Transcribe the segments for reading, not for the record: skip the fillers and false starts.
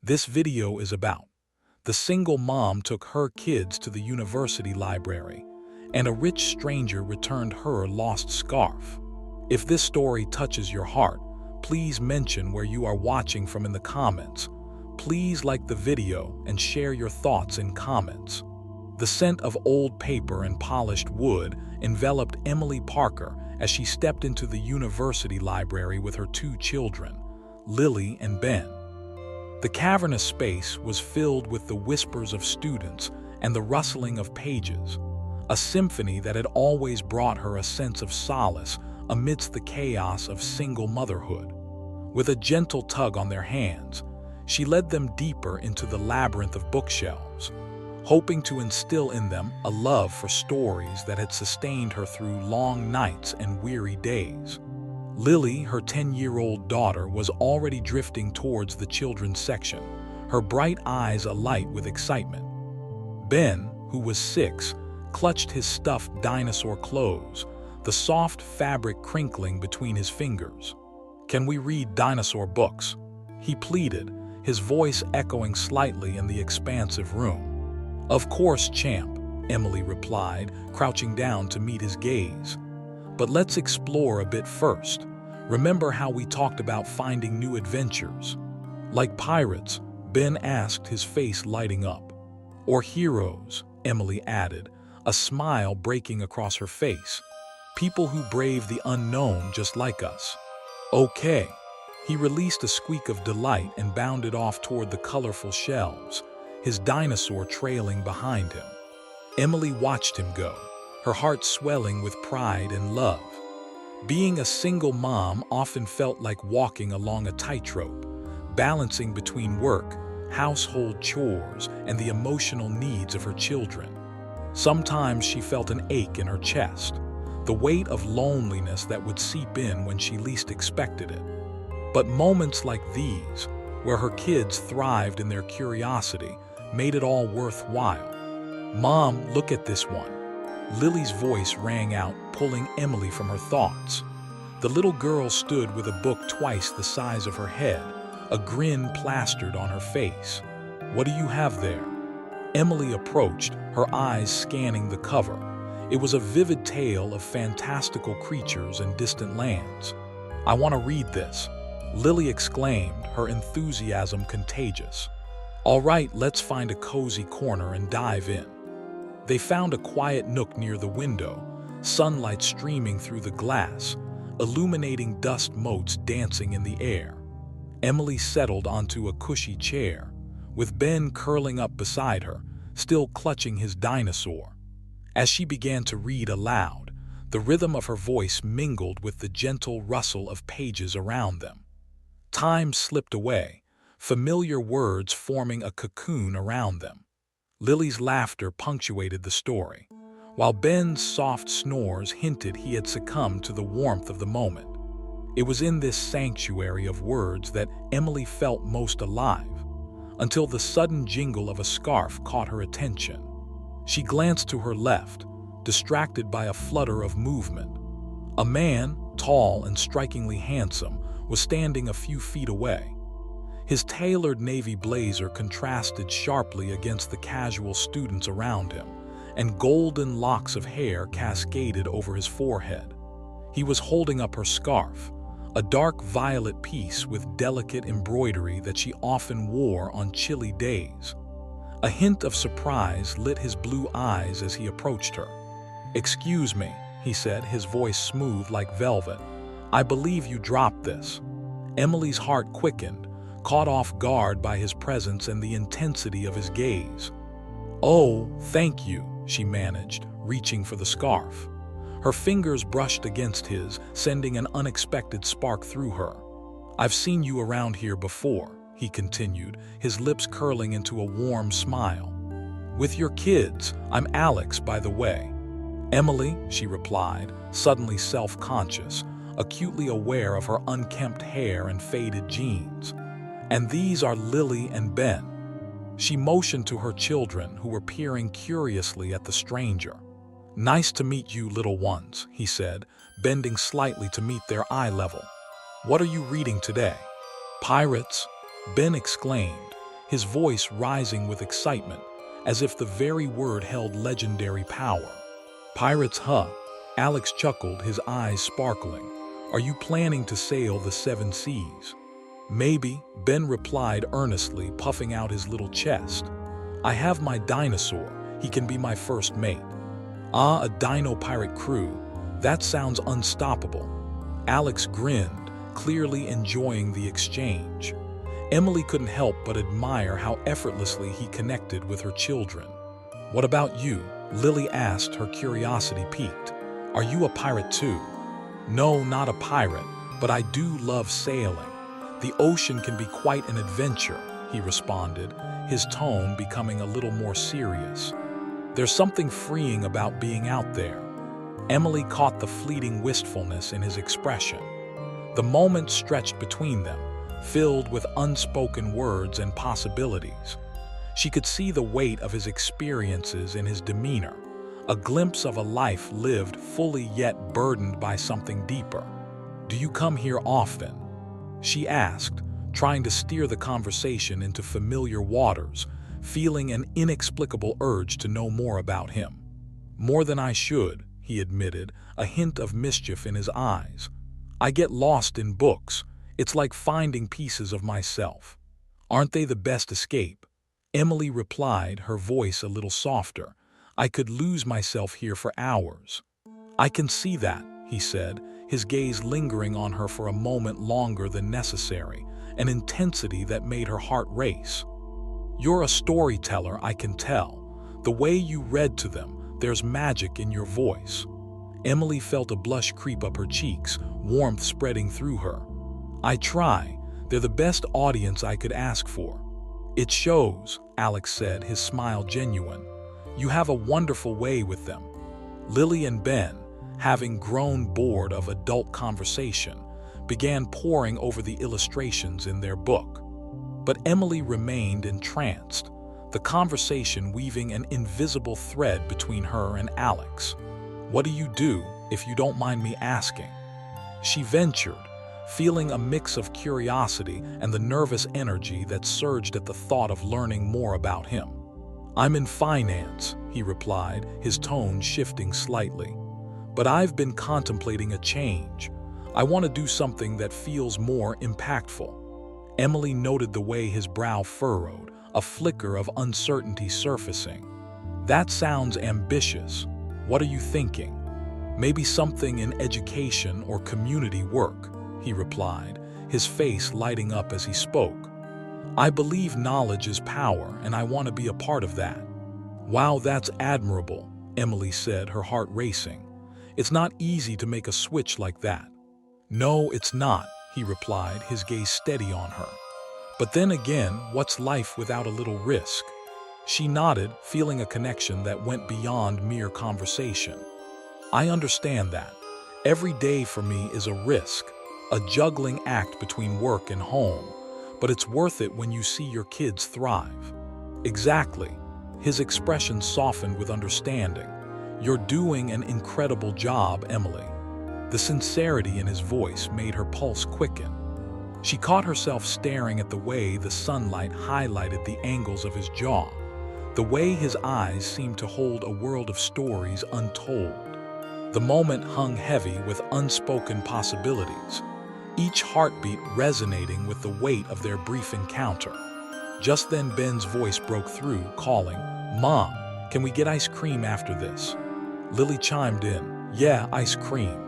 this video is about. The single mom took her kids to the university library, and a rich stranger returned her lost scarf. If this story touches your heart, please mention where you are watching from in the comments. Please like the video and share your thoughts in comments. The scent of old paper and polished wood enveloped Emily Parker as she stepped into the university library with her two children, Lily and Ben. The cavernous space was filled with the whispers of students and the rustling of pages, a symphony that had always brought her a sense of solace amidst the chaos of single motherhood. With a gentle tug on their hands, she led them deeper into the labyrinth of bookshelves, hoping to instill in them a love for stories that had sustained her through long nights and weary days. Lily, her 10-year-old daughter, was already drifting towards the children's section, her bright eyes alight with excitement. Ben, who was 6, clutched his stuffed dinosaur clothes, the soft fabric crinkling between his fingers. "Can we read dinosaur books?" he pleaded, his voice echoing slightly in the expansive room. "Of course, champ," Emily replied, crouching down to meet his gaze. "But let's explore a bit first. Remember how we talked about finding new adventures? Like pirates?" Ben asked, his face lighting up. "Or heroes," Emily added, a smile breaking across her face. "People who brave the unknown just like us." "Okay." He released a squeak of delight and bounded off toward the colorful shelves, his dinosaur trailing behind him. Emily watched him go, her heart swelling with pride and love. Being a single mom often felt like walking along a tightrope, balancing between work, household chores, and the emotional needs of her children. Sometimes she felt an ache in her chest, the weight of loneliness that would seep in when she least expected it. But moments like these, where her kids thrived in their curiosity, made it all worthwhile. "Mom, look at this one." Lily's voice rang out, pulling Emily from her thoughts. The little girl stood with a book twice the size of her head, a grin plastered on her face. "What do you have there?" Emily approached, her eyes scanning the cover. It was a vivid tale of fantastical creatures and distant lands. "I want to read this," Lily exclaimed, her enthusiasm contagious. "All right, let's find a cozy corner and dive in." They found a quiet nook near the window, sunlight streaming through the glass, illuminating dust motes dancing in the air. Emily settled onto a cushy chair, with Ben curling up beside her, still clutching his dinosaur. As she began to read aloud, the rhythm of her voice mingled with the gentle rustle of pages around them. Time slipped away, familiar words forming a cocoon around them. Lily's laughter punctuated the story, while Ben's soft snores hinted he had succumbed to the warmth of the moment. It was in this sanctuary of words that Emily felt most alive, until the sudden jingle of a scarf caught her attention. She glanced to her left, distracted by a flutter of movement. A man, tall and strikingly handsome, was standing a few feet away. His tailored navy blazer contrasted sharply against the casual students around him, and golden locks of hair cascaded over his forehead. He was holding up her scarf, a dark violet piece with delicate embroidery that she often wore on chilly days. A hint of surprise lit his blue eyes as he approached her. "Excuse me," he said, his voice smooth like velvet. "I believe you dropped this." Emily's heart quickened, caught off guard by his presence and the intensity of his gaze. "Oh, thank you," she managed, reaching for the scarf. Her fingers brushed against his, sending an unexpected spark through her. "I've seen you around here before," he continued, his lips curling into a warm smile. "With your kids. I'm Alex, by the way." "Emily," she replied, suddenly self-conscious, acutely aware of her unkempt hair and faded jeans. "And these are Lily and Ben." She motioned to her children, who were peering curiously at the stranger. "Nice to meet you, little ones," he said, bending slightly to meet their eye level. "What are you reading today?" "Pirates," Ben exclaimed, his voice rising with excitement, as if the very word held legendary power. Pirates, huh? Alex chuckled, his eyes sparkling. Are you planning to sail the 7 seas? Maybe, Ben replied earnestly, puffing out his little chest. I have my dinosaur. He can be my first mate. Ah, a dino pirate crew. That sounds unstoppable. Alex grinned, clearly enjoying the exchange. Emily couldn't help but admire how effortlessly he connected with her children. What about you? Lily asked, her curiosity piqued. Are you a pirate too? No, not a pirate, but I do love sailing. The ocean can be quite an adventure, he responded, his tone becoming a little more serious. There's something freeing about being out there. Emily caught the fleeting wistfulness in his expression. The moment stretched between them, filled with unspoken words and possibilities. She could see the weight of his experiences in his demeanor, a glimpse of a life lived fully yet burdened by something deeper. Do you come here often? She asked, trying to steer the conversation into familiar waters, feeling an inexplicable urge to know more about him. More than I should, he admitted, a hint of mischief in his eyes. I get lost in books. It's like finding pieces of myself. Aren't they the best escape? Emily replied, her voice a little softer. I could lose myself here for hours. I can see that, he said, his gaze lingering on her for a moment longer than necessary, an intensity that made her heart race. You're a storyteller, I can tell. The way you read to them, there's magic in your voice. Emily felt a blush creep up her cheeks, warmth spreading through her. I try. They're the best audience I could ask for. It shows, Alex said, his smile genuine. You have a wonderful way with them. Lily and Ben, having grown bored of adult conversation, began poring over the illustrations in their book. But Emily remained entranced, the conversation weaving an invisible thread between her and Alex. What do you do, if you don't mind me asking? She ventured, feeling a mix of curiosity and the nervous energy that surged at the thought of learning more about him. I'm in finance, he replied, his tone shifting slightly. But I've been contemplating a change. I want to do something that feels more impactful. Emily noted the way his brow furrowed, a flicker of uncertainty surfacing. That sounds ambitious. What are you thinking? Maybe something in education or community work, he replied, his face lighting up as he spoke. I believe knowledge is power, and I want to be a part of that. Wow, that's admirable, Emily said, her heart racing. It's not easy to make a switch like that. No, it's not, he replied, his gaze steady on her. But then again, what's life without a little risk? She nodded, feeling a connection that went beyond mere conversation. I understand that. Every day for me is a risk, a juggling act between work and home, but it's worth it when you see your kids thrive. Exactly. His expression softened with understanding. You're doing an incredible job, Emily. The sincerity in his voice made her pulse quicken. She caught herself staring at the way the sunlight highlighted the angles of his jaw, the way his eyes seemed to hold a world of stories untold. The moment hung heavy with unspoken possibilities, each heartbeat resonating with the weight of their brief encounter. Just then Ben's voice broke through, calling, Mom, can we get ice cream after this? Lily chimed in, Yeah, ice cream.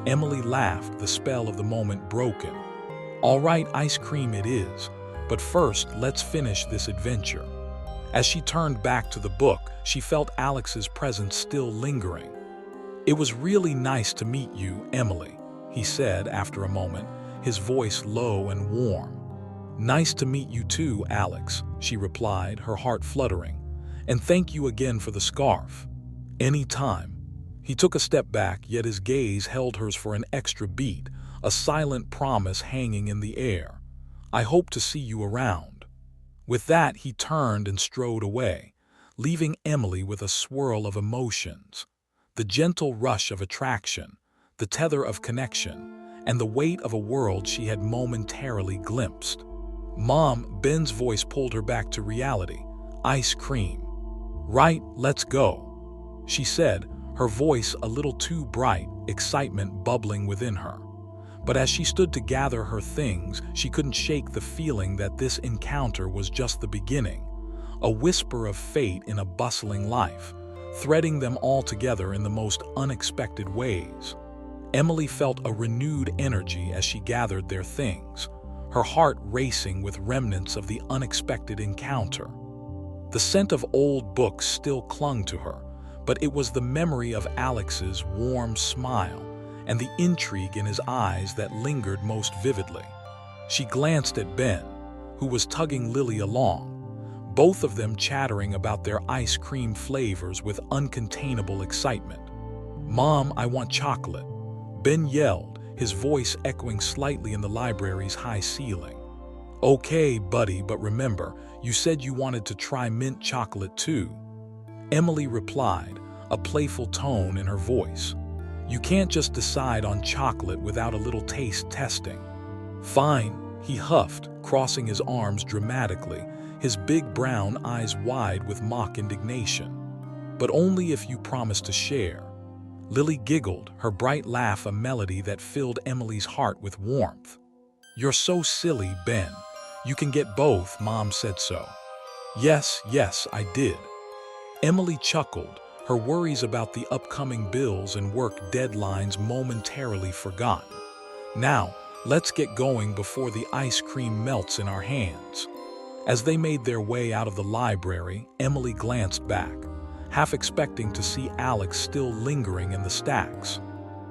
Emily laughed, the spell of the moment broken. All right, ice cream it is, but first let's finish this adventure. As she turned back to the book, she felt Alex's presence still lingering. It was really nice to meet you, Emily, he said after a moment, his voice low and warm. Nice to meet you too, Alex, she replied, her heart fluttering. And thank you again for the scarf. Any time. He took a step back, yet his gaze held hers for an extra beat, a silent promise hanging in the air. I hope to see you around. With that, he turned and strode away, leaving Emily with a swirl of emotions. The gentle rush of attraction, the tether of connection, and the weight of a world she had momentarily glimpsed. "Mom," Ben's voice pulled her back to reality. "Ice cream." "Right, let's go," she said, her voice a little too bright, excitement bubbling within her. But as she stood to gather her things, she couldn't shake the feeling that this encounter was just the beginning, a whisper of fate in a bustling life, threading them all together in the most unexpected ways. Emily felt a renewed energy as she gathered their things, her heart racing with remnants of the unexpected encounter. The scent of old books still clung to her, but it was the memory of Alex's warm smile and the intrigue in his eyes that lingered most vividly. She glanced at Ben, who was tugging Lily along, both of them chattering about their ice cream flavors with uncontainable excitement. "Mom, I want chocolate," Ben yelled, his voice echoing slightly in the library's high ceiling. "Okay, buddy, but remember, you said you wanted to try mint chocolate too," Emily replied, a playful tone in her voice. "You can't just decide on chocolate without a little taste testing." "Fine," he huffed, crossing his arms dramatically, his big brown eyes wide with mock indignation. "But only if you promise to share." Lily giggled, her bright laugh a melody that filled Emily's heart with warmth. "You're so silly, Ben. You can get both, Mom said so." Yes, I did." Emily chuckled, her worries about the upcoming bills and work deadlines momentarily forgotten. "Now, let's get going before the ice cream melts in our hands." As they made their way out of the library, Emily glanced back, half expecting to see Alex still lingering in the stacks.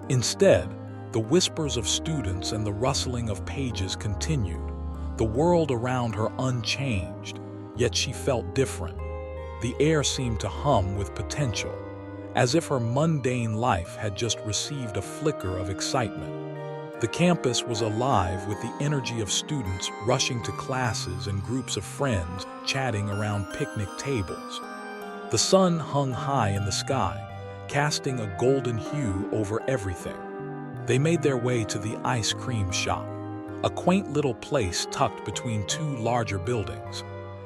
Instead, the whispers of students and the rustling of pages continued, the world around her unchanged, yet she felt different. The air seemed to hum with potential, as if her mundane life had just received a flicker of excitement. The campus was alive with the energy of students rushing to classes and groups of friends chatting around picnic tables. The sun hung high in the sky, casting a golden hue over everything. They made their way to the ice cream shop, a quaint little place tucked between two larger buildings,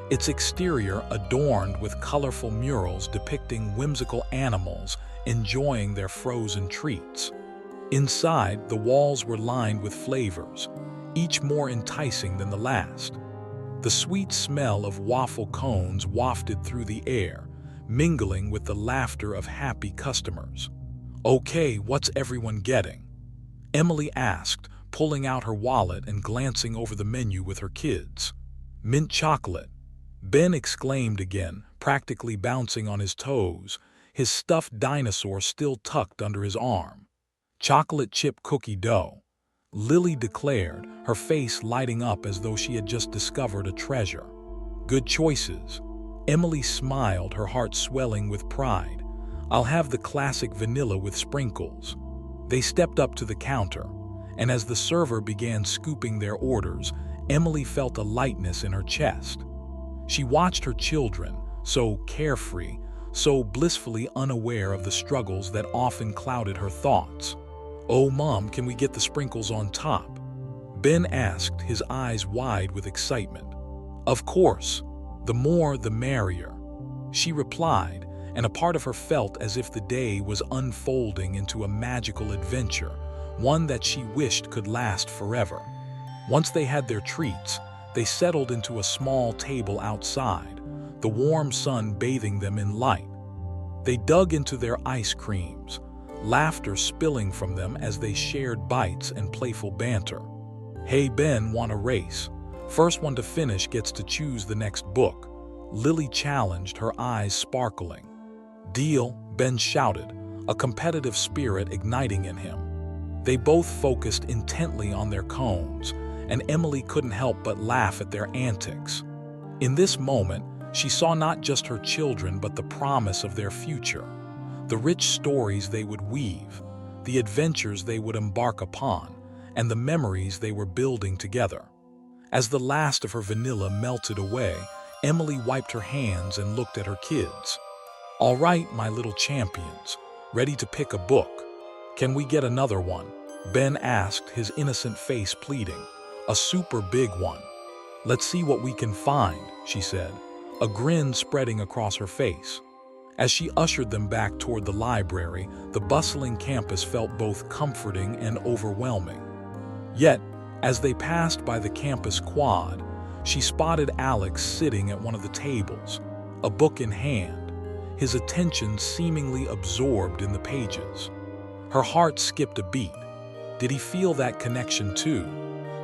its exterior adorned with colorful murals depicting whimsical animals enjoying their frozen treats. Inside, the walls were lined with flavors, each more enticing than the last. The sweet smell of waffle cones wafted through the air, mingling with the laughter of happy customers. "Okay, what's everyone getting?" Emily asked, pulling out her wallet and glancing over the menu with her kids. "Mint chocolate," Ben exclaimed again, practically bouncing on his toes, his stuffed dinosaur still tucked under his arm. "Chocolate chip cookie dough," Lily declared, her face lighting up as though she had just discovered a treasure. "Good choices." Emily smiled, her heart swelling with pride. "I'll have the classic vanilla with sprinkles." They stepped up to the counter, and as the server began scooping their orders, Emily felt a lightness in her chest. She watched her children, so carefree, so blissfully unaware of the struggles that often clouded her thoughts. "Oh, Mom, can we get the sprinkles on top?" Ben asked, his eyes wide with excitement. "Of course. The more, the merrier," she replied, and a part of her felt as if the day was unfolding into a magical adventure, one that she wished could last forever. Once they had their treats, they settled into a small table outside, the warm sun bathing them in light. They dug into their ice creams, laughter spilling from them as they shared bites and playful banter. "Hey Ben, want a race? First one to finish gets to choose the next book," Lily challenged, her eyes sparkling. "Deal," Ben shouted, a competitive spirit igniting in him. They both focused intently on their cones, and Emily couldn't help but laugh at their antics. In this moment, she saw not just her children but the promise of their future, the rich stories they would weave, the adventures they would embark upon, and the memories they were building together. As the last of her vanilla melted away, Emily wiped her hands and looked at her kids. "All right, my little champions, ready to pick a book? Can we get another one?" Ben asked, his innocent face pleading. "A super big one." Let's see what we can find, she said, a grin spreading across her face. As she ushered them back toward the library, the bustling campus felt both comforting and overwhelming. Yet, as they passed by the campus quad, she spotted Alex sitting at one of the tables, a book in hand, his attention seemingly absorbed in the pages. Her heart skipped a beat. Did he feel that connection too?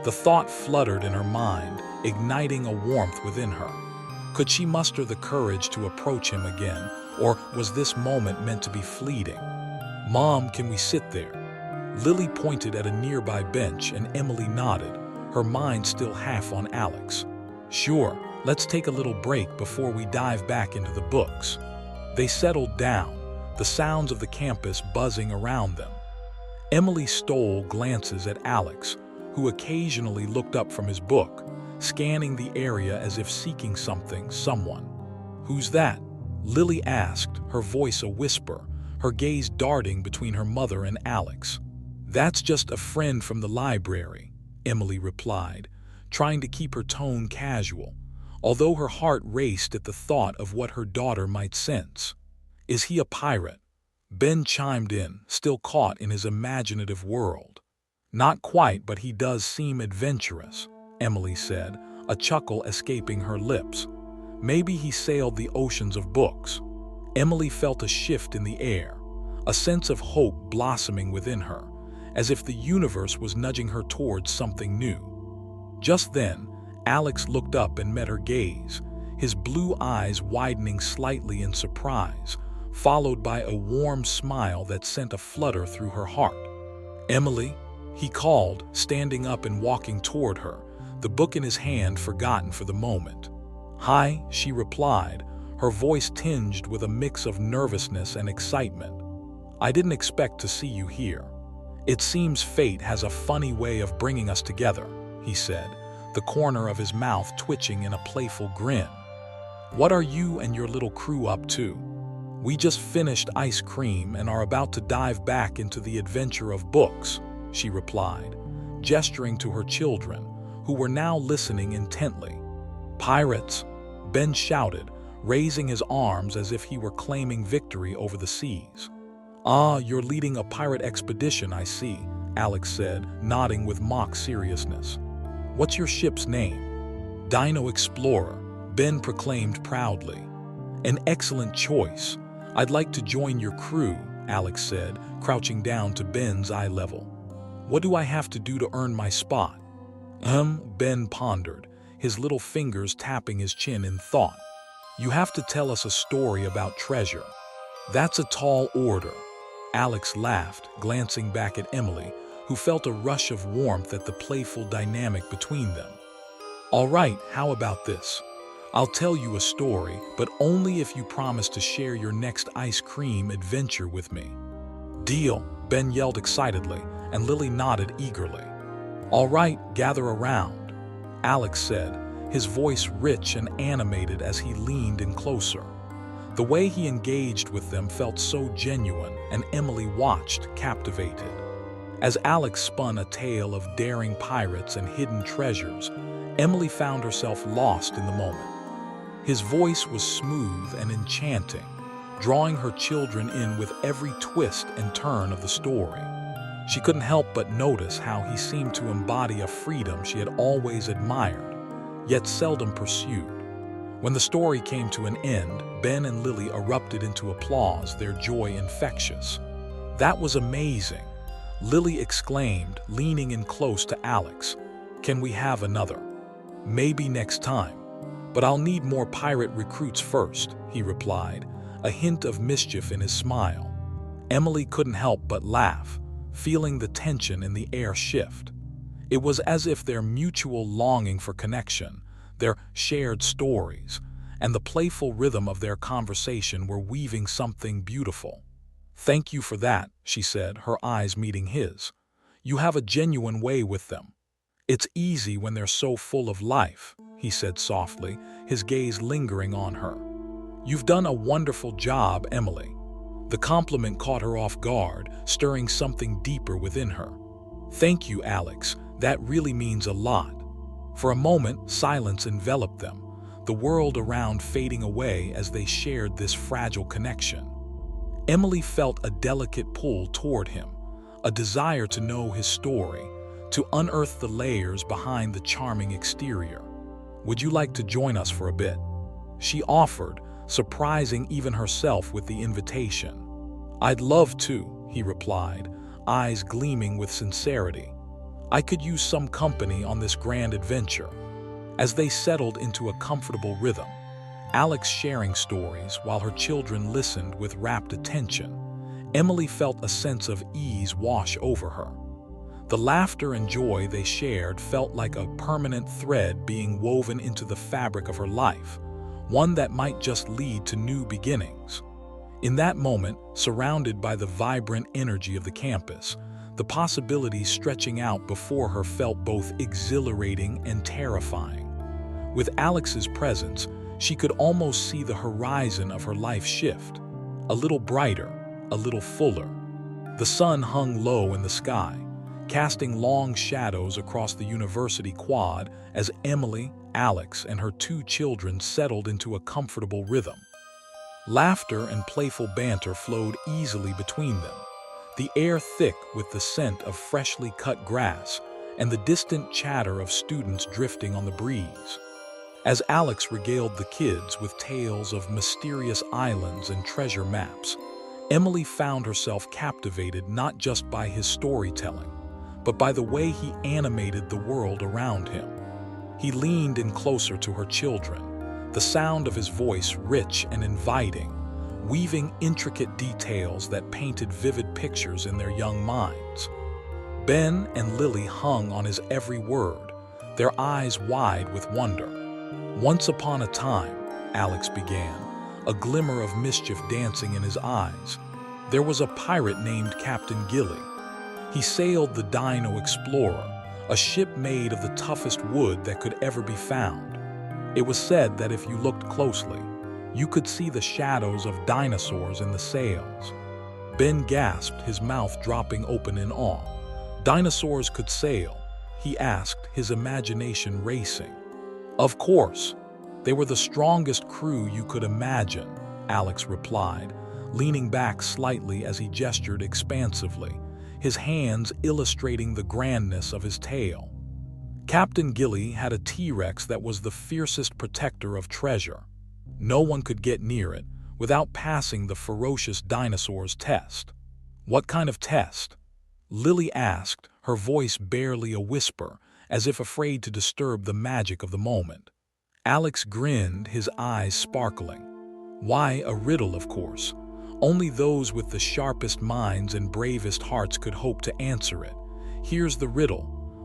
The thought fluttered in her mind, igniting a warmth within her. Could she muster the courage to approach him again, or was this moment meant to be fleeting? "Mom, can we sit there?" Lily pointed at a nearby bench and Emily nodded, her mind still half on Alex. "Sure, let's take a little break before we dive back into the books." They settled down, the sounds of the campus buzzing around them. Emily stole glances at Alex, who occasionally looked up from his book, scanning the area as if seeking something, someone. "Who's that?" Lily asked, her voice a whisper, her gaze darting between her mother and Alex. "That's just a friend from the library," Emily replied, trying to keep her tone casual, although her heart raced at the thought of what her daughter might sense. "Is he a pirate?" Ben chimed in, still caught in his imaginative world. "Not quite, but he does seem adventurous," Emily said, a chuckle escaping her lips. "Maybe he sailed the oceans of books." Emily felt a shift in the air, a sense of hope blossoming within her, as if the universe was nudging her towards something new. Just then, Alex looked up and met her gaze, his blue eyes widening slightly in surprise, followed by a warm smile that sent a flutter through her heart. "Emily?" he called, standing up and walking toward her, the book in his hand forgotten for the moment. "Hi," she replied, her voice tinged with a mix of nervousness and excitement. "I didn't expect to see you here. It seems fate has a funny way of bringing us together," he said, the corner of his mouth twitching in a playful grin. "What are you and your little crew up to?" "We just finished ice cream and are about to dive back into the adventure of books," she replied, gesturing to her children, who were now listening intently. "Pirates!" Ben shouted, raising his arms as if he were claiming victory over the seas. "Ah, you're leading a pirate expedition, I see," Alex said, nodding with mock seriousness. "What's your ship's name?" "Dino Explorer," Ben proclaimed proudly. "An excellent choice. I'd like to join your crew," Alex said, crouching down to Ben's eye level. "What do I have to do to earn my spot?" Ben pondered, his little fingers tapping his chin in thought. "You have to tell us a story about treasure." "That's a tall order," Alex laughed, glancing back at Emily, who felt a rush of warmth at the playful dynamic between them. "All right, how about this? I'll tell you a story, but only if you promise to share your next ice cream adventure with me." "Deal," Ben yelled excitedly, and Lily nodded eagerly. "All right, gather around," Alex said, his voice rich and animated as he leaned in closer. The way he engaged with them felt so genuine, and Emily watched, captivated. As Alex spun a tale of daring pirates and hidden treasures, Emily found herself lost in the moment. His voice was smooth and enchanting, drawing her children in with every twist and turn of the story. She couldn't help but notice how he seemed to embody a freedom she had always admired, yet seldom pursued. When the story came to an end, Ben and Lily erupted into applause, their joy infectious. "That was amazing," Lily exclaimed, leaning in close to Alex. "Can we have another?" "Maybe next time. But I'll need more pirate recruits first," he replied, a hint of mischief in his smile. Emily couldn't help but laugh, feeling the tension in the air shift. It was as if their mutual longing for connection, their shared stories, and the playful rhythm of their conversation were weaving something beautiful. "Thank you for that," she said, her eyes meeting his. "You have a genuine way with them. It's easy when they're so full of life," he said softly, his gaze lingering on her. "You've done a wonderful job, Emily." The compliment caught her off guard, stirring something deeper within her. "Thank you, Alex. That really means a lot." For a moment, silence enveloped them, the world around fading away as they shared this fragile connection. Emily felt a delicate pull toward him, a desire to know his story, to unearth the layers behind the charming exterior. "Would you like to join us for a bit?" she offered, surprising even herself with the invitation. "I'd love to," he replied, eyes gleaming with sincerity. "I could use some company on this grand adventure." As they settled into a comfortable rhythm, Alex sharing stories while her children listened with rapt attention, Emily felt a sense of ease wash over her. The laughter and joy they shared felt like a permanent thread being woven into the fabric of her life, one that might just lead to new beginnings. In that moment, surrounded by the vibrant energy of the campus, the possibilities stretching out before her felt both exhilarating and terrifying. With Alex's presence, she could almost see the horizon of her life shift, a little brighter, a little fuller. The sun hung low in the sky, casting long shadows across the university quad as Emily, Alex, and her two children settled into a comfortable rhythm. Laughter and playful banter flowed easily between them, the air thick with the scent of freshly cut grass and the distant chatter of students drifting on the breeze. As Alex regaled the kids with tales of mysterious islands and treasure maps, Emily found herself captivated not just by his storytelling, but by the way he animated the world around him. He leaned in closer to her children, the sound of his voice rich and inviting, weaving intricate details that painted vivid pictures in their young minds. Ben and Lily hung on his every word, their eyes wide with wonder. "Once upon a time," Alex began, a glimmer of mischief dancing in his eyes, "there was a pirate named Captain Gilly. He sailed the Dino Explorer, a ship made of the toughest wood that could ever be found. It was said that if you looked closely, you could see the shadows of dinosaurs in the sails." Ben gasped, his mouth dropping open in awe. "Dinosaurs could sail?" he asked, his imagination racing. "Of course. They were the strongest crew you could imagine," Alex replied, leaning back slightly as he gestured expansively, his hands illustrating the grandness of his tale. "Captain Gilly had a T-Rex that was the fiercest protector of treasure. No one could get near it without passing the ferocious dinosaur's test." "What kind of test?" Lily asked, her voice barely a whisper, as if afraid to disturb the magic of the moment. Alex grinned, his eyes sparkling. "Why, a riddle, of course. Only those with the sharpest minds and bravest hearts could hope to answer it. Here's the riddle.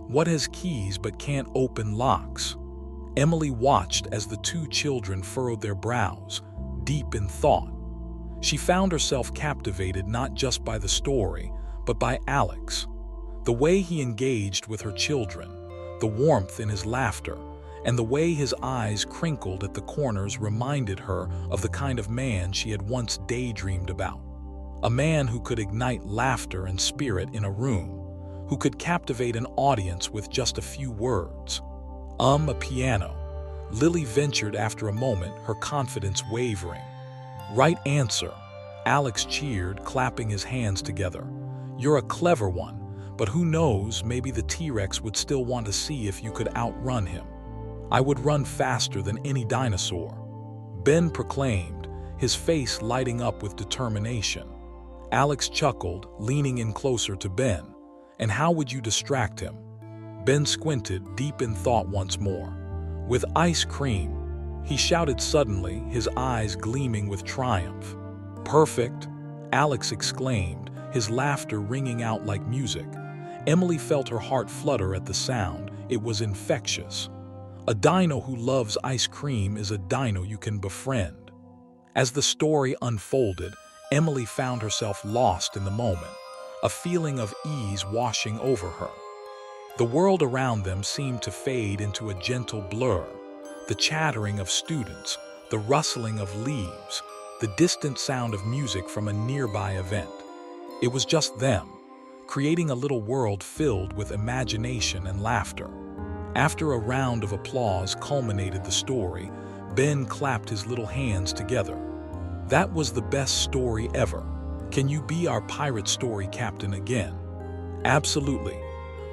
What has keys but can't open locks?" Emily watched as the two children furrowed their brows, deep in thought. She found herself captivated not just by the story, but by Alex. The way he engaged with her children, the warmth in his laughter, and the way his eyes crinkled at the corners reminded her of the kind of man she had once daydreamed about. A man who could ignite laughter and spirit in a room, who could captivate an audience with just a few words. A piano. Lily ventured after a moment, her confidence wavering. "Right answer," Alex cheered, clapping his hands together. "You're a clever one, but who knows, maybe the T-Rex would still want to see if you could outrun him." "I would run faster than any dinosaur," Ben proclaimed, his face lighting up with determination. Alex chuckled, leaning in closer to Ben. "And how would you distract him?" Ben squinted, deep in thought once more. "With ice cream," he shouted suddenly, his eyes gleaming with triumph. "Perfect," Alex exclaimed, his laughter ringing out like music. Emily felt her heart flutter at the sound. It was infectious. A dino who loves ice cream is a dino you can befriend. As the story unfolded, Emily found herself lost in the moment, a feeling of ease washing over her. The world around them seemed to fade into a gentle blur, the chattering of students, the rustling of leaves, the distant sound of music from a nearby event. It was just them, creating a little world filled with imagination and laughter. After a round of applause culminated the story, Ben clapped his little hands together. "That was the best story ever. Can you be our pirate story captain again?" "Absolutely,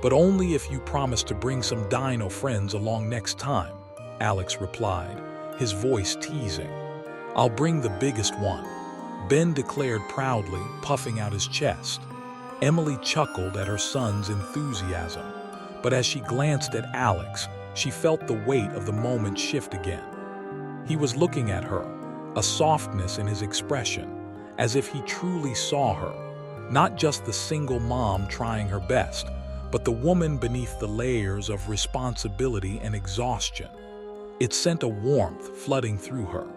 but only if you promise to bring some dino friends along next time," Alex replied, his voice teasing. "I'll bring the biggest one," Ben declared proudly, puffing out his chest. Emily chuckled at her son's enthusiasm, but as she glanced at Alex, she felt the weight of the moment shift again. He was looking at her, a softness in his expression, as if he truly saw her, not just the single mom trying her best, but the woman beneath the layers of responsibility and exhaustion. It sent a warmth flooding through her,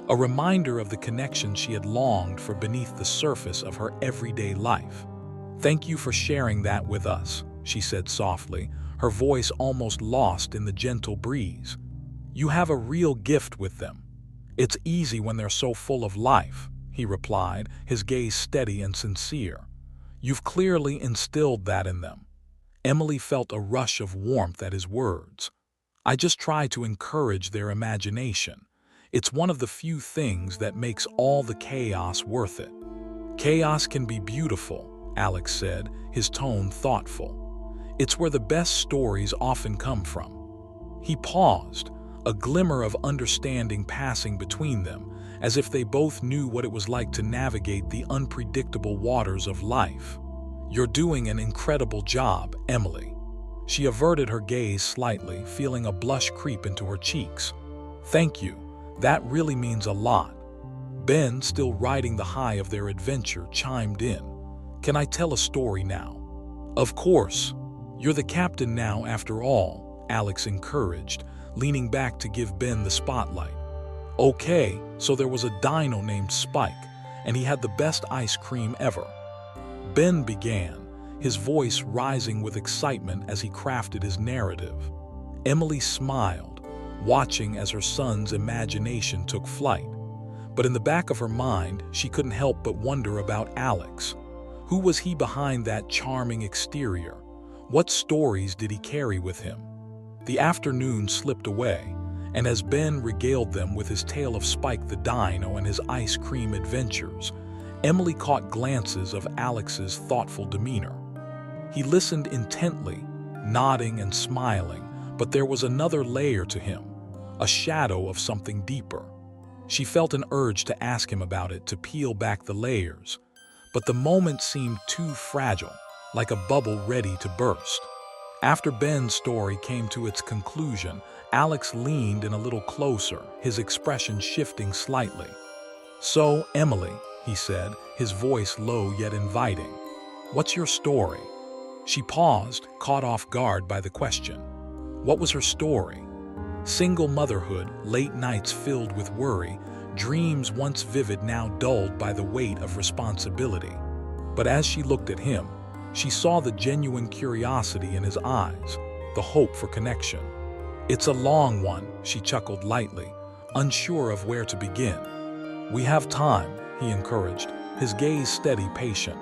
a reminder of the connection she had longed for beneath the surface of her everyday life. "Thank you for sharing that with us," she said softly, her voice almost lost in the gentle breeze. "You have a real gift with them. It's easy when they're so full of life," he replied, his gaze steady and sincere. "You've clearly instilled that in them." Emily felt a rush of warmth at his words. "I just try to encourage their imagination. It's one of the few things that makes all the chaos worth it." "Chaos can be beautiful," Alex said, his tone thoughtful. "It's where the best stories often come from." He paused, a glimmer of understanding passing between them, as if they both knew what it was like to navigate the unpredictable waters of life. "You're doing an incredible job, Emily." She averted her gaze slightly, feeling a blush creep into her cheeks. "Thank you. That really means a lot." Ben, still riding the high of their adventure, chimed in. "Can I tell a story now?" "Of course. You're the captain now after all," Alex encouraged, leaning back to give Ben the spotlight. "Okay, so there was a dino named Spike, and he had the best ice cream ever." Ben began, his voice rising with excitement as he crafted his narrative. Emily smiled, watching as her son's imagination took flight. But in the back of her mind, she couldn't help but wonder about Alex. Who was he behind that charming exterior? What stories did he carry with him? The afternoon slipped away, and as Ben regaled them with his tale of Spike the Dino and his ice cream adventures, Emily caught glances of Alex's thoughtful demeanor. He listened intently, nodding and smiling, but there was another layer to him, a shadow of something deeper. She felt an urge to ask him about it, to peel back the layers, but the moment seemed too fragile, like a bubble ready to burst. After Ben's story came to its conclusion, Alex leaned in a little closer, his expression shifting slightly. "So, Emily," he said, his voice low yet inviting, "what's your story?" She paused, caught off guard by the question. What was her story? Single motherhood, late nights filled with worry, dreams once vivid now dulled by the weight of responsibility. But as she looked at him, she saw the genuine curiosity in his eyes, the hope for connection. "It's a long one," she chuckled lightly, unsure of where to begin. "We have time," he encouraged, his gaze steady, patient.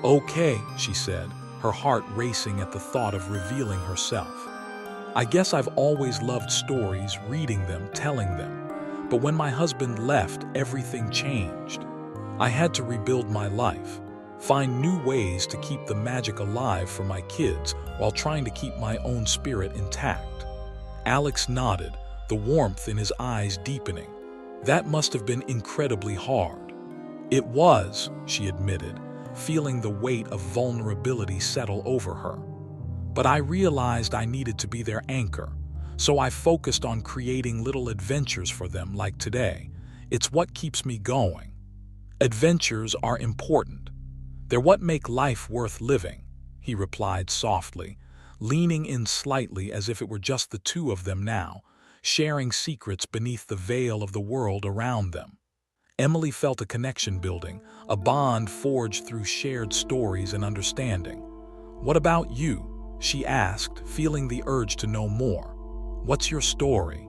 "Okay," she said, her heart racing at the thought of revealing herself. "I guess I've always loved stories, reading them, telling them. But when my husband left, everything changed. I had to rebuild my life, find new ways to keep the magic alive for my kids while trying to keep my own spirit intact." Alex nodded, the warmth in his eyes deepening. "That must have been incredibly hard." "It was," she admitted, feeling the weight of vulnerability settle over her. "But I realized I needed to be their anchor, so I focused on creating little adventures for them like today. It's what keeps me going." "Adventures are important. They're what make life worth living," he replied softly, leaning in slightly as if it were just the two of them now, sharing secrets beneath the veil of the world around them. Emily felt a connection building, a bond forged through shared stories and understanding. "What about you?" she asked, feeling the urge to know more. "What's your story?"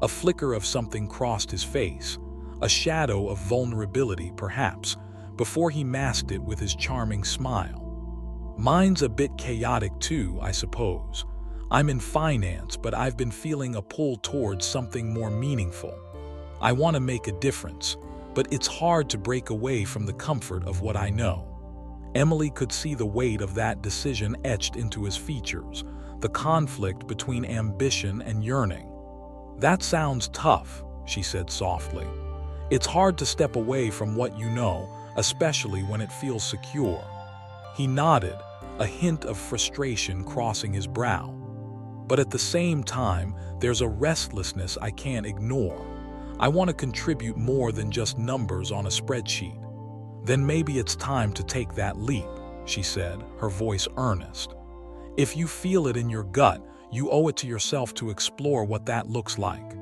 A flicker of something crossed his face, a shadow of vulnerability perhaps, before he masked it with his charming smile. "Mine's a bit chaotic too, I suppose. I'm in finance, but I've been feeling a pull towards something more meaningful. I want to make a difference, but it's hard to break away from the comfort of what I know." Emily could see the weight of that decision etched into his features, the conflict between ambition and yearning. "That sounds tough," she said softly. "It's hard to step away from what you know, especially when it feels secure." He nodded, a hint of frustration crossing his brow. "But at the same time, there's a restlessness I can't ignore. I want to contribute more than just numbers on a spreadsheet." "Then maybe it's time to take that leap," she said, her voice earnest. "If you feel it in your gut, you owe it to yourself to explore what that looks like."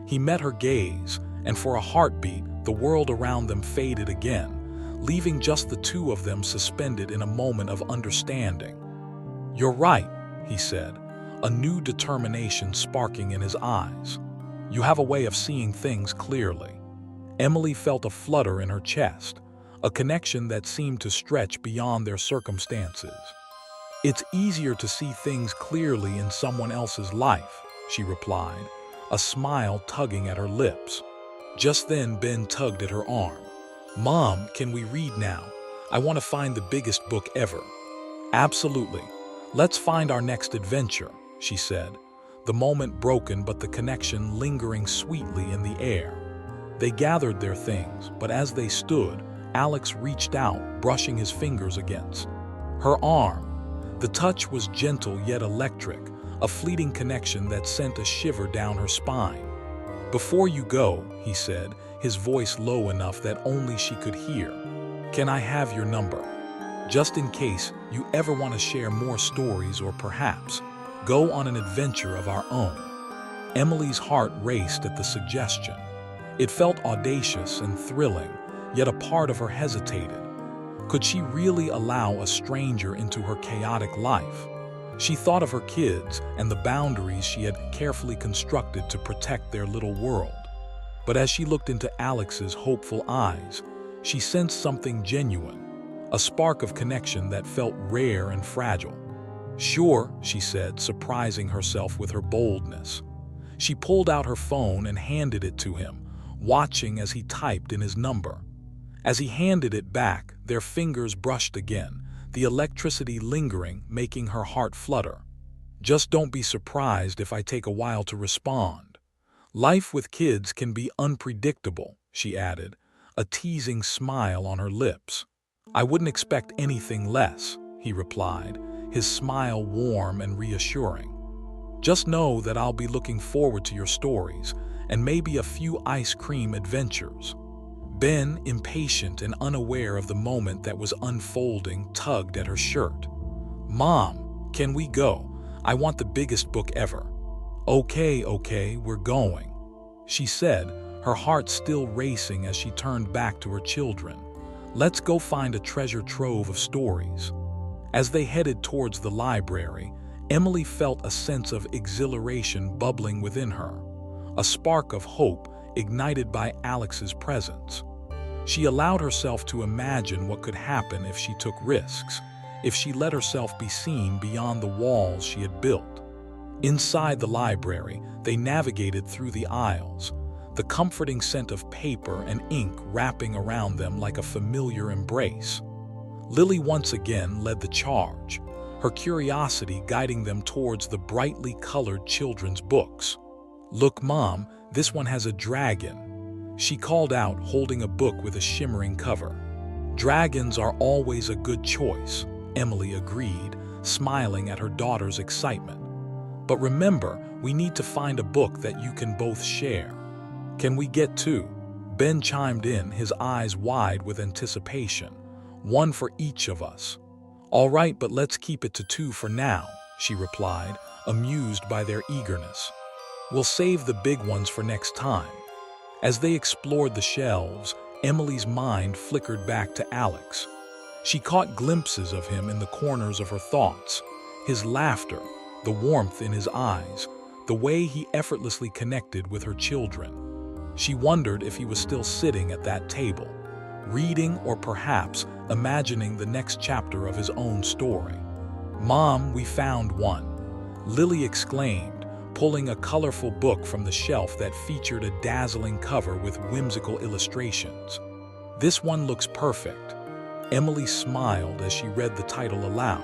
He met her gaze, and for a heartbeat, the world around them faded again, leaving just the two of them suspended in a moment of understanding. "You're right," he said, a new determination sparking in his eyes. "You have a way of seeing things clearly." Emily felt a flutter in her chest, a connection that seemed to stretch beyond their circumstances. "It's easier to see things clearly in someone else's life," she replied, a smile tugging at her lips. Just then Ben tugged at her arm. "Mom, can we read now? I want to find the biggest book ever." "Absolutely. Let's find our next adventure," she said, the moment broken but the connection lingering sweetly in the air. They gathered their things, but as they stood, Alex reached out, brushing his fingers against her arm. The touch was gentle yet electric, a fleeting connection that sent a shiver down her spine. "Before you go," he said, his voice low enough that only she could hear, "can I have your number? Just in case you ever want to share more stories or perhaps go on an adventure of our own." Emily's heart raced at the suggestion. It felt audacious and thrilling, yet a part of her hesitated. Could she really allow a stranger into her chaotic life? She thought of her kids and the boundaries she had carefully constructed to protect their little world. But as she looked into Alex's hopeful eyes, she sensed something genuine, a spark of connection that felt rare and fragile. "Sure," she said, surprising herself with her boldness. She pulled out her phone and handed it to him, watching as he typed in his number. As he handed it back, their fingers brushed again, the electricity lingering, making her heart flutter. "Just don't be surprised if I take a while to respond. Life with kids can be unpredictable," she added, a teasing smile on her lips. "I wouldn't expect anything less," he replied, his smile warm and reassuring. "Just know that I'll be looking forward to your stories and maybe a few ice cream adventures." Ben, impatient and unaware of the moment that was unfolding, tugged at her shirt. "Mom, can we go? I want the biggest book ever." Okay, we're going," she said, her heart still racing as she turned back to her children. "Let's go find a treasure trove of stories." As they headed towards the library, Emily felt a sense of exhilaration bubbling within her, a spark of hope ignited by Alex's presence. She allowed herself to imagine what could happen if she took risks, if she let herself be seen beyond the walls she had built. Inside the library, they navigated through the aisles, the comforting scent of paper and ink wrapping around them like a familiar embrace. Lily once again led the charge, her curiosity guiding them towards the brightly colored children's books. "Look, Mom, this one has a dragon," she called out, holding a book with a shimmering cover. "Dragons are always a good choice," Emily agreed, smiling at her daughter's excitement. "But remember, we need to find a book that you can both share." "Can we get two?" Ben chimed in, his eyes wide with anticipation. "One for each of us." "All right, but let's keep it to two for now," she replied, amused by their eagerness. "We'll save the big ones for next time." As they explored the shelves, Emily's mind flickered back to Alex. She caught glimpses of him in the corners of her thoughts, his laughter, the warmth in his eyes, the way he effortlessly connected with her children. She wondered if he was still sitting at that table, reading or perhaps imagining the next chapter of his own story. "Mom, we found one." Lily exclaimed, pulling a colorful book from the shelf that featured a dazzling cover with whimsical illustrations. "This one looks perfect." Emily smiled as she read the title aloud.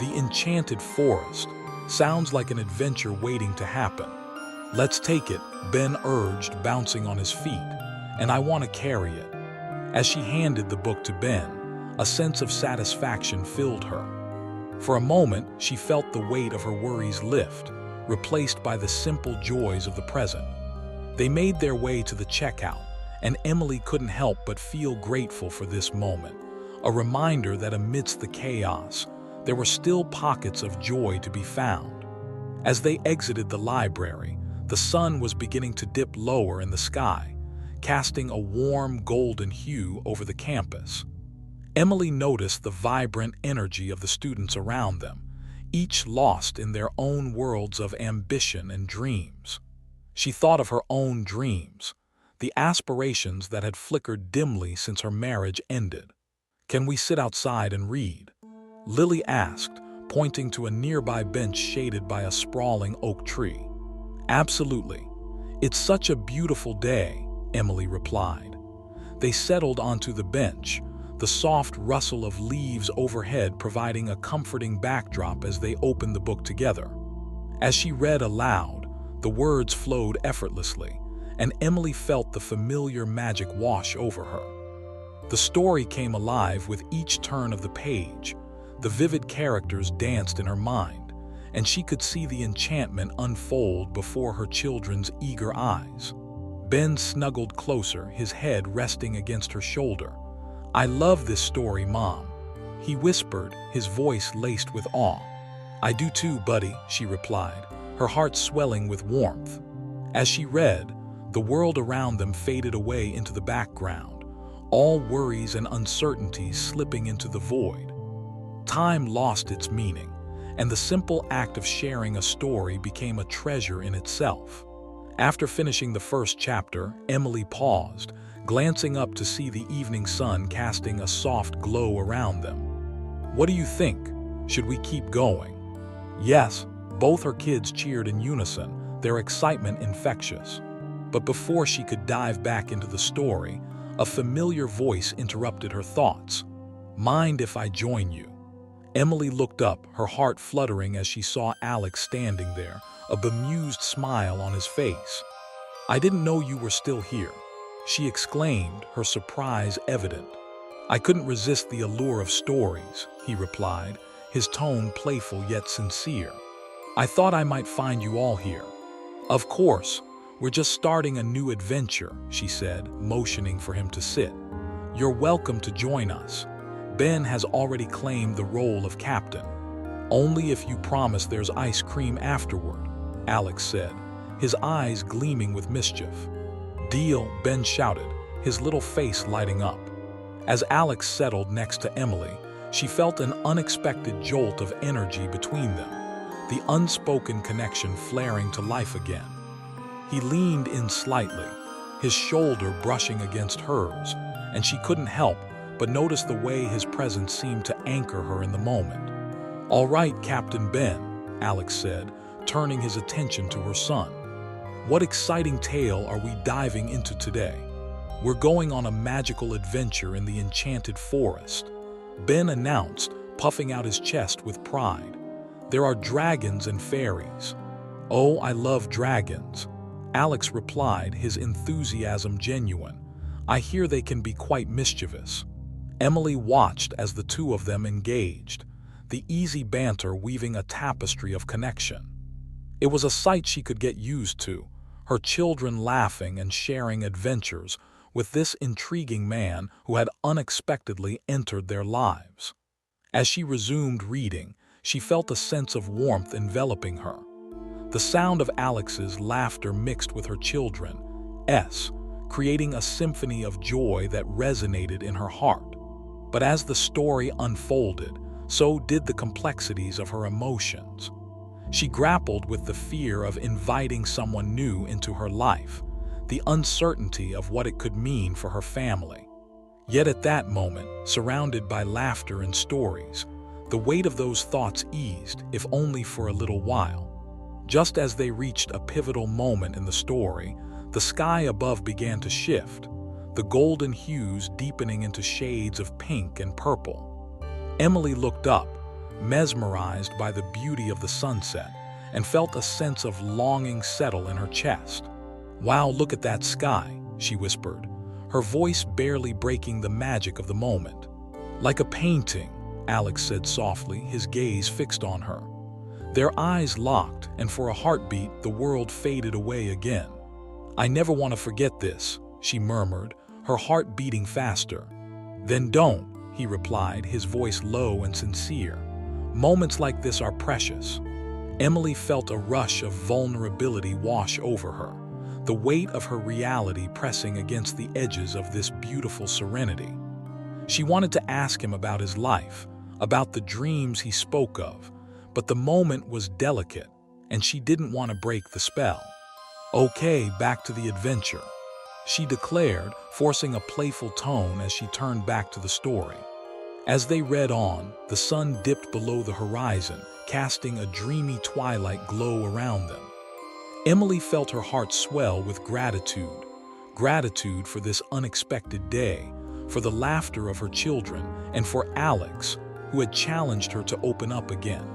"The Enchanted Forest. Sounds like an adventure waiting to happen." "Let's take it," Ben urged, bouncing on his feet. "And I want to carry it." As she handed the book to Ben, a sense of satisfaction filled her. For a moment, she felt the weight of her worries lift, replaced by the simple joys of the present. They made their way to the checkout, and Emily couldn't help but feel grateful for this moment, a reminder that amidst the chaos, there were still pockets of joy to be found. As they exited the library, the sun was beginning to dip lower in the sky, casting a warm golden hue over the campus. Emily noticed the vibrant energy of the students around them, each lost in their own worlds of ambition and dreams. She thought of her own dreams, the aspirations that had flickered dimly since her marriage ended. "Can we sit outside and read?" Lily asked, pointing to a nearby bench shaded by a sprawling oak tree. "Absolutely. It's such a beautiful day," Emily replied. They settled onto the bench, the soft rustle of leaves overhead providing a comforting backdrop as they opened the book together. As she read aloud, the words flowed effortlessly, and Emily felt the familiar magic wash over her. The story came alive with each turn of the page. The vivid characters danced in her mind, and she could see the enchantment unfold before her children's eager eyes. Ben snuggled closer, his head resting against her shoulder. "I love this story, Mom," he whispered, his voice laced with awe. "I do too, buddy," she replied, her heart swelling with warmth. As she read, the world around them faded away into the background, all worries and uncertainties slipping into the void. Time lost its meaning, and the simple act of sharing a story became a treasure in itself. After finishing the first chapter, Emily paused, glancing up to see the evening sun casting a soft glow around them. "What do you think? Should we keep going?" "Yes," both her kids cheered in unison, their excitement infectious. But before she could dive back into the story, a familiar voice interrupted her thoughts. "Mind if I join you?" Emily looked up, her heart fluttering as she saw Alex standing there, a bemused smile on his face. "I didn't know you were still here," she exclaimed, her surprise evident. "I couldn't resist the allure of stories," he replied, his tone playful yet sincere. "I thought I might find you all here." "Of course, we're just starting a new adventure," she said, motioning for him to sit. "You're welcome to join us. Ben has already claimed the role of captain." "Only if you promise there's ice cream afterward," Alex said, his eyes gleaming with mischief. "Deal," Ben shouted, his little face lighting up. As Alex settled next to Emily, she felt an unexpected jolt of energy between them, the unspoken connection flaring to life again. He leaned in slightly, his shoulder brushing against hers, and she couldn't help but notice the way his presence seemed to anchor her in the moment. "All right, Captain Ben," Alex said, turning his attention to her son. "What exciting tale are we diving into today?" "We're going on a magical adventure in the Enchanted Forest," Ben announced, puffing out his chest with pride. "There are dragons and fairies." "Oh, I love dragons," Alex replied, his enthusiasm genuine. "I hear they can be quite mischievous." Emily watched as the two of them engaged, the easy banter weaving a tapestry of connection. It was a sight she could get used to, her children laughing and sharing adventures with this intriguing man who had unexpectedly entered their lives. As she resumed reading, she felt a sense of warmth enveloping her. The sound of Alex's laughter mixed with her children's, creating a symphony of joy that resonated in her heart. But as the story unfolded, so did the complexities of her emotions. She grappled with the fear of inviting someone new into her life, the uncertainty of what it could mean for her family. Yet at that moment, surrounded by laughter and stories, The weight of those thoughts eased, if only for a little while. Just as they reached a pivotal moment in the story, the sky above began to shift, the golden hues deepening into shades of pink and purple. Emily looked up, mesmerized by the beauty of the sunset, and felt a sense of longing settle in her chest. "Wow, look at that sky," she whispered, her voice barely breaking the magic of the moment. "Like a painting," Alex said softly, his gaze fixed on her. Their eyes locked, and for a heartbeat, the world faded away again. "I never want to forget this," she murmured, her heart beating faster. "Then don't," he replied, his voice low and sincere. "Moments like this are precious." Emily felt a rush of vulnerability wash over her, the weight of her reality pressing against the edges of this beautiful serenity. She wanted to ask him about his life, about the dreams he spoke of, but the moment was delicate, and she didn't want to break the spell. "Okay, back to the adventure," she declared, forcing a playful tone as she turned back to the story. As they read on, the sun dipped below the horizon, casting a dreamy twilight glow around them. Emily felt her heart swell with gratitude for this unexpected day, for the laughter of her children, and for Alex, who had challenged her to open up again.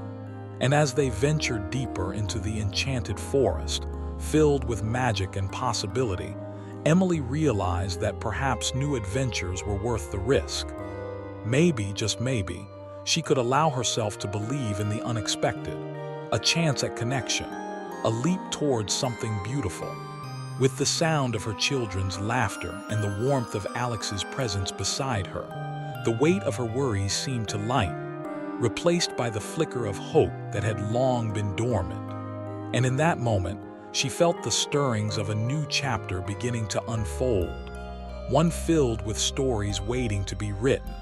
And as they ventured deeper into the enchanted forest, filled with magic and possibility, Emily realized that perhaps new adventures were worth the risk. Maybe, just maybe, she could allow herself to believe in the unexpected, a chance at connection, a leap towards something beautiful. With the sound of her children's laughter and the warmth of Alex's presence beside her, the weight of her worries seemed to lighten, replaced by the flicker of hope that had long been dormant. And in that moment, she felt the stirrings of a new chapter beginning to unfold, one filled with stories waiting to be written,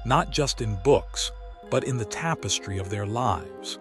not just in books, but in the tapestry of their lives.